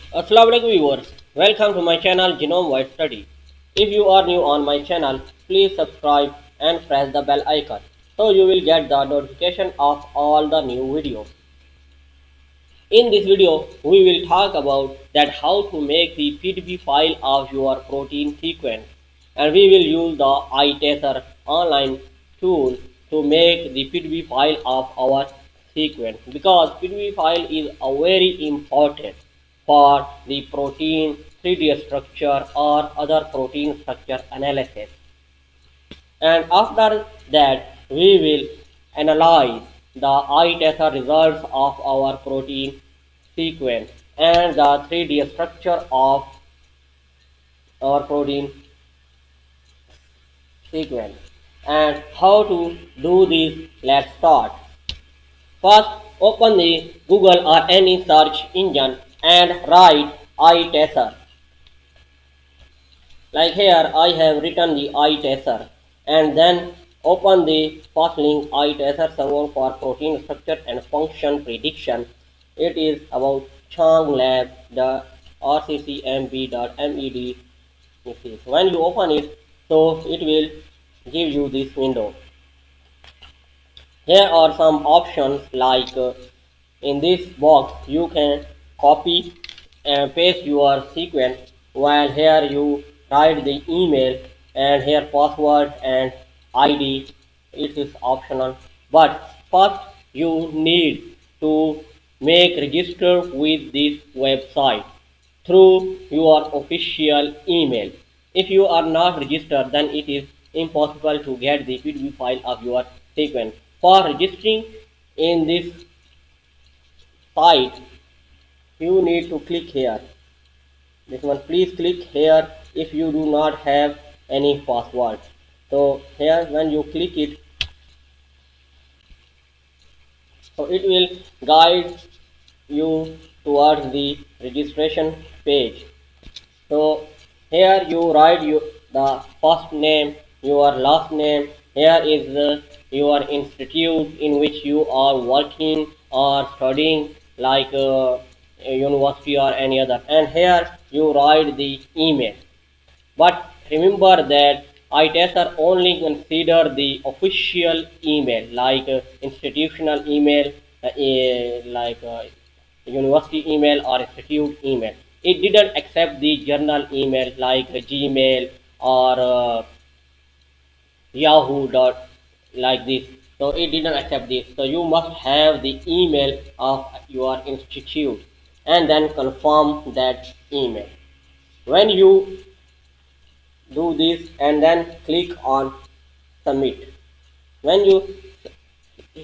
Assalamualaikum viewers, welcome to my channel Genome Wide Study. If you are new on my channel, please subscribe and press the bell icon so you will get the notification of all the new videos. In this video, we will talk about that how to make the PDB file of your protein sequence, and we will use the I-tesser online tool to make the PDB file of our sequence, because PDB file is a very important for the protein 3D structure or other protein structure analysis. And after that, we will analyze the I-tesser results of our protein sequence and the 3D structure of our protein sequence. And how to do this, let's start. First, open the Google or any search engine and write I-tesser. Like here, I have written the I-tesser, and then open the first link, I-tesser server for protein structure and function prediction. It is about Chang Lab, the rccmb.med. When you open it, so it will give you this window. Here are some options like in this box you can copy and paste your sequence, while here you write the email and here password and ID. It is optional, but first you need to make register with this website through your official email. If you are not registered, then it is impossible to get the PDB file of your sequence. For registering in this site, you need to click here. This one, please click here if you do not have any password. So here when you click it, so it will guide you towards the registration page. So here you write the first name, your last name. Here is your institute in which you are working or studying, like a university or any other. And here you write the email. But remember that I-tesser only consider the official email, like institutional email, like university email or institute email. It didn't accept the journal email like Gmail or Yahoo dot like this. So it didn't accept this. So you must have the email of your institute and then confirm that email. When you do this and then click on submit. When you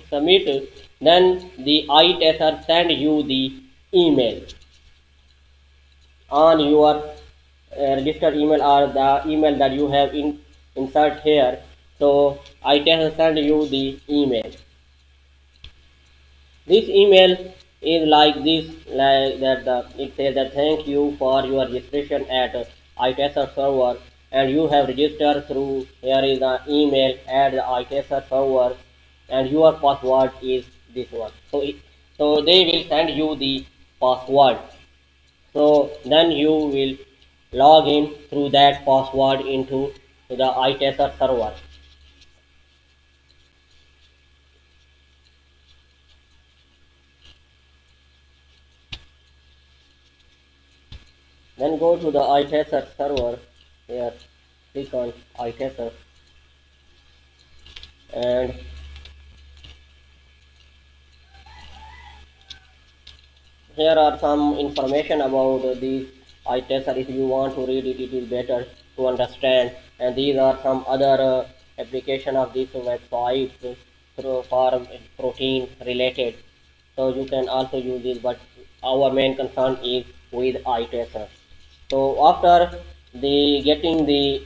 submit, then the I-tesser send you the email on your registered email or the email that you have insert here. So I-tesser send you the email. This email is like this, like that. It says that thank you for your registration at I-tesser server, and you have registered through. Here is the email at the I-tesser server, and your password is this one. So they will send you the password. So then you will log in through that password into the I-tesser server. Then go to the I-tesser server. Here, click on I-tesser, and here are some information about the I-tesser. If you want to read it, it is better to understand. And these are some other application of this website through for protein related. So you can also use this, but our main concern is with I-tesser. So after the getting the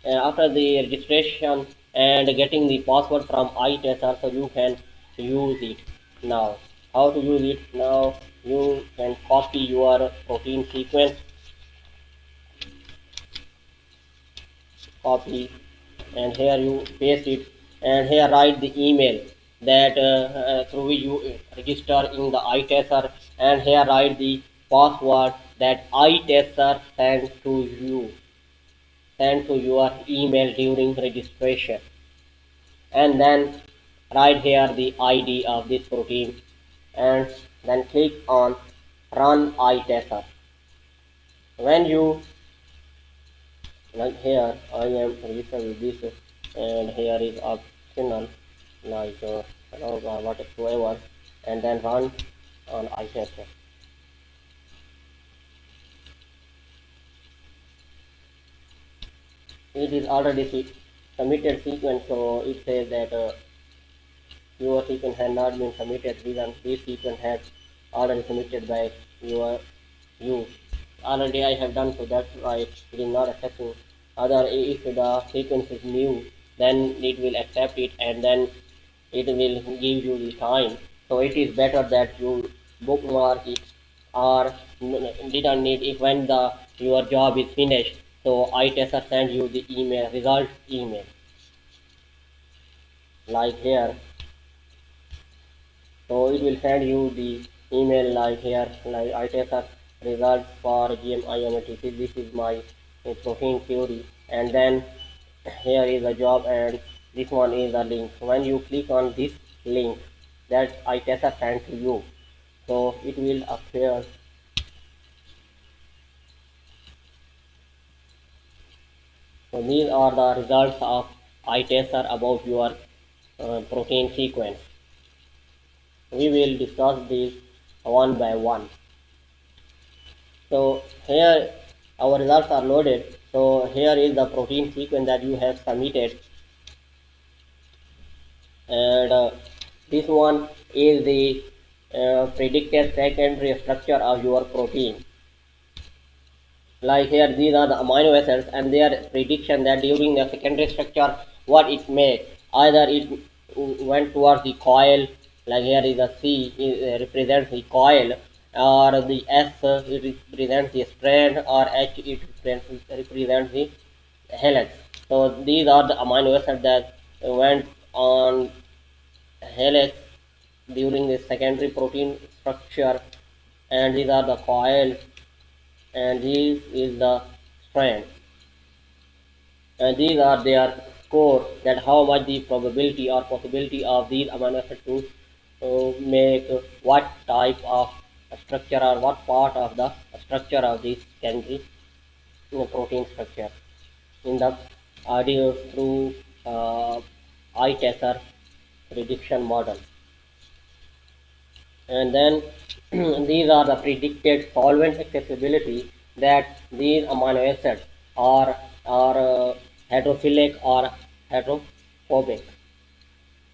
after the registration and getting the password from I-tesser, so you can use it now. How to use it now? You can copy your protein sequence, copy, and here you paste it, and here write the email that through which you register in the I-tesser, and here write the password that I-tesser sent to your email during registration, and then write here the ID of this protein, and then click on run I-tesser. When you, like here I am registered with this, and here is optional, like whatever, and then run on I-tesser. It is already submitted sequence, so it says that your sequence has not been submitted. This sequence has already submitted by you. Already I have done, so that's why it is not accepting. Other, if the sequence is new, then it will accept it, and then it will give you the time. So it is better that you bookmark it, or didn't need if when the your job is finished. So I-tesser send you the email, result email, like here. So it will send you the email like here, like I-tesser results for GMIMT. This is my protein theory, and then here is a job, and this one is a link. When you click on this link that I-tesser sent to you, so it will appear. So these are the results of I-tesser about your protein sequence. We will discuss these one by one. So here our results are loaded. So here is the protein sequence that you have submitted, and this one is the predicted secondary structure of your protein. Like here, these are the amino acids and their prediction that during the secondary structure, what it makes. Either it went towards the coil, like here is a C, it represents the coil, or the S, it represents the strand, or H, it represents the helix. So these are the amino acids that went on helix during the secondary protein structure, and these are the coils, and this is the strand, and these are their score, that how much the probability or possibility of these amino acids to make what type of structure or what part of the structure of this secondary protein structure in the audio through I-tesser prediction model. And then these are the predicted solvent accessibility, that these amino acids are hydrophilic or hydrophobic,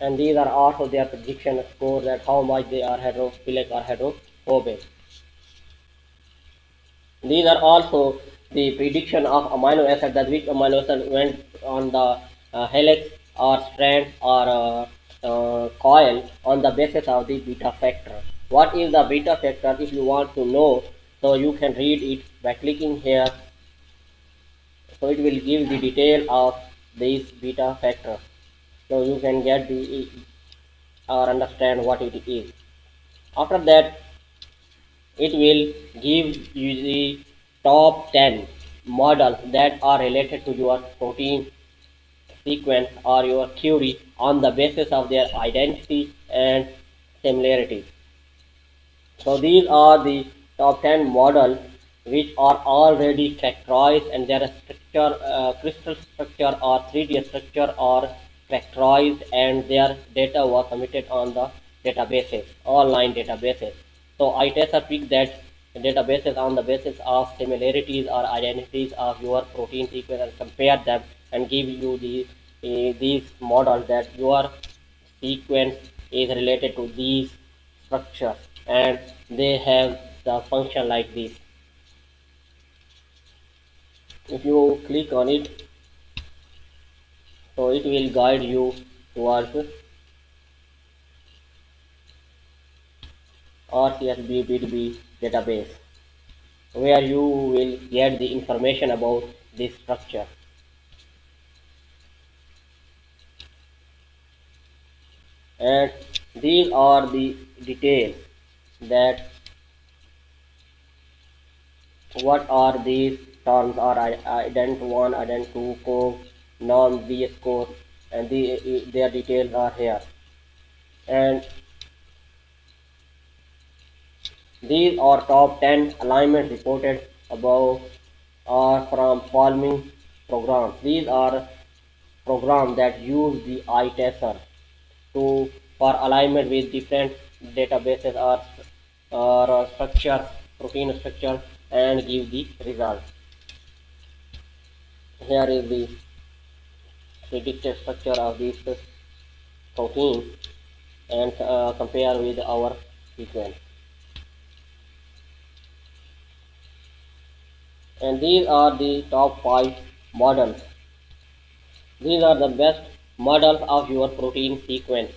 and these are also their prediction score, that how much they are hydrophilic or hydrophobic. These are also the prediction of amino acid, that which amino acid went on the helix or strand or coil on the basis of the beta factor. What is the beta factor? If you want to know, so you can read it by clicking here. So it will give the detail of this beta factor. So you can get the or understand what it is. After that, it will give you the top 10 models that are related to your protein sequence or your theory on the basis of their identity and similarity. So these are the top 10 models which are already characterized, and their structure, crystal structure or 3D structure are characterized, and their data was submitted on the databases, online databases. So I-tesser picked that databases on the basis of similarities or identities of your protein sequence, and compare them and give you these models that your sequence is related to these structures, and they have the function like this. If you click on it, so it will guide you towards RCSB PDB database, where you will get the information about this structure. And these are the details that What are these terms? Are ident 1, ident 2, code, norm, VS code, and their details are here. And these are top 10 alignments reported above are from following programs. These are programs that use the I-tesser to for alignment with different databases or structure, protein structure, and give the result. Here is the predicted structure of this protein and compare with our sequence. And these are the top 5 models. These are the best models of your protein sequence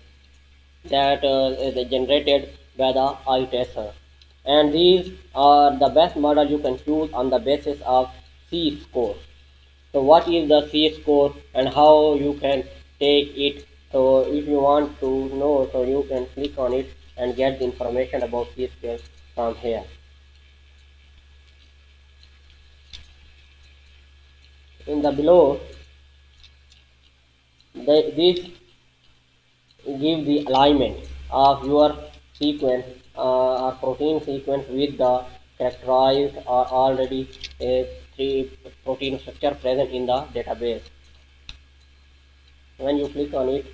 that is generated by the I-tesser. And these are the best model you can choose on the basis of C score. So what is the C score and how you can take it? So if you want to know, so you can click on it and get the information about C score from here. In the below, this give the alignment of your sequence or protein sequence with the characterized or already three protein structure present in the database. When you click on it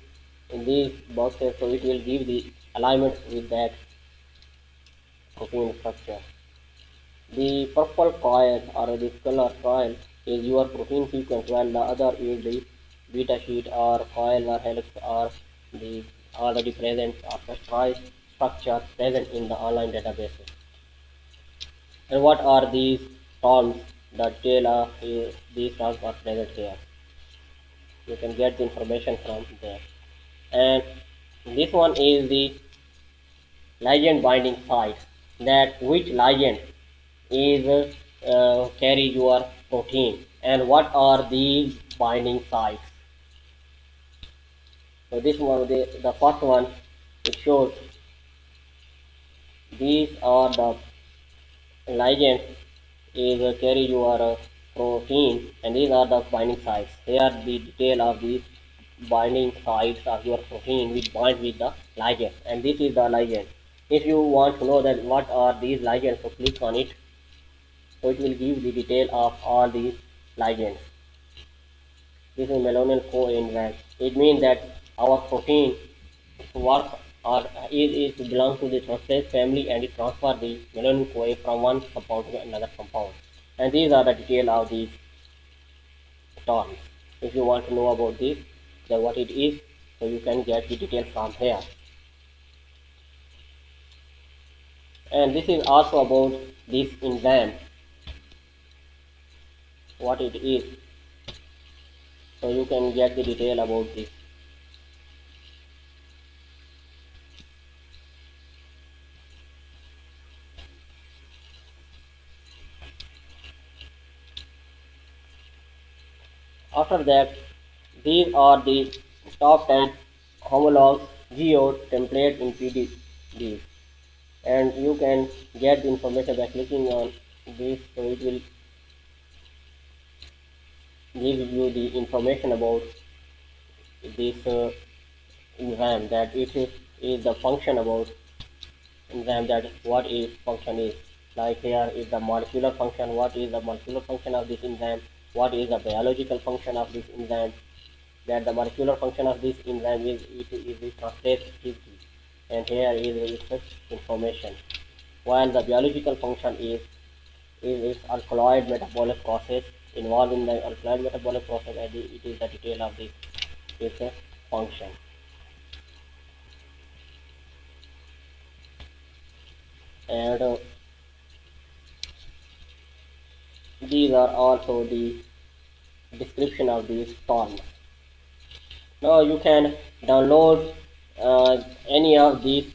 in these boxes, so it will give the alignment with that protein structure. The purple coil or the color coil is your protein sequence, while the other is the beta sheet or coil or helix or the already present or characterized structure present in the online databases. And what are these terms? The detail of these terms are present here. You can get the information from there. And this one is the ligand binding site, that which ligand is carry your protein and what are these binding sites. So this one, the first one, it shows these are the ligand is carry your protein and these are the binding sites. Here the detail of these binding sites of your protein which bind with the ligand, and this is the ligand. If you want to know that what are these ligands, so click on it. So it will give the detail of all these ligands. This is melanin coenzyme. It means that our protein works or is belongs to the transferase family and it transfers the melanin CoA from one compound to another compound. And these are the detail of these terms. If you want to know about this, then what it is, so you can get the detail from here. And this is also about this enzyme, what it is. So you can get the detail about this. After that, these are the top 10 homologs geo template in PDB, and you can get the information by clicking on this. So it will give you the information about this enzyme, that it is the function about enzyme, that what is function is. Like here is the molecular function, what is the molecular function of this enzyme, what is the biological function of this enzyme, that the molecular function of this enzyme is the transferase activity, and here is its information, while the biological function is its alkaloid metabolic process involved in the alkaloid metabolic process, and it is the detail of this its function. And these are also the description of these terms. Now you can download any of these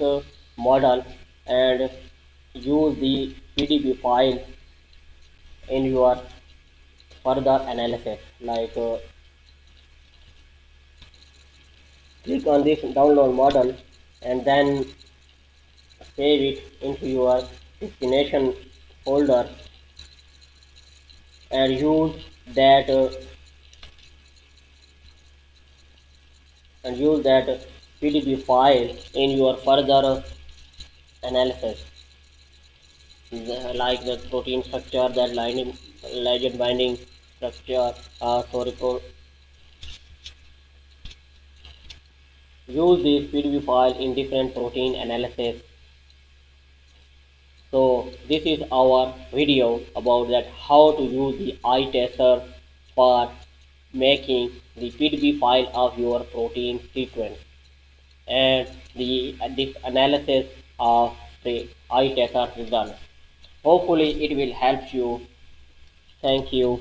models and use the PDB file in your further analysis. Like click on this download model and then save it into your destination folder and that uh, use that PDB file in your further analysis, like the protein structure, that ligand binding structure. Use this PDB file in different protein analysis. So this is our video about that how to use the I-tesser for making the PDB file of your protein sequence, and this analysis of the I-tesser results. Hopefully it will help you. Thank you.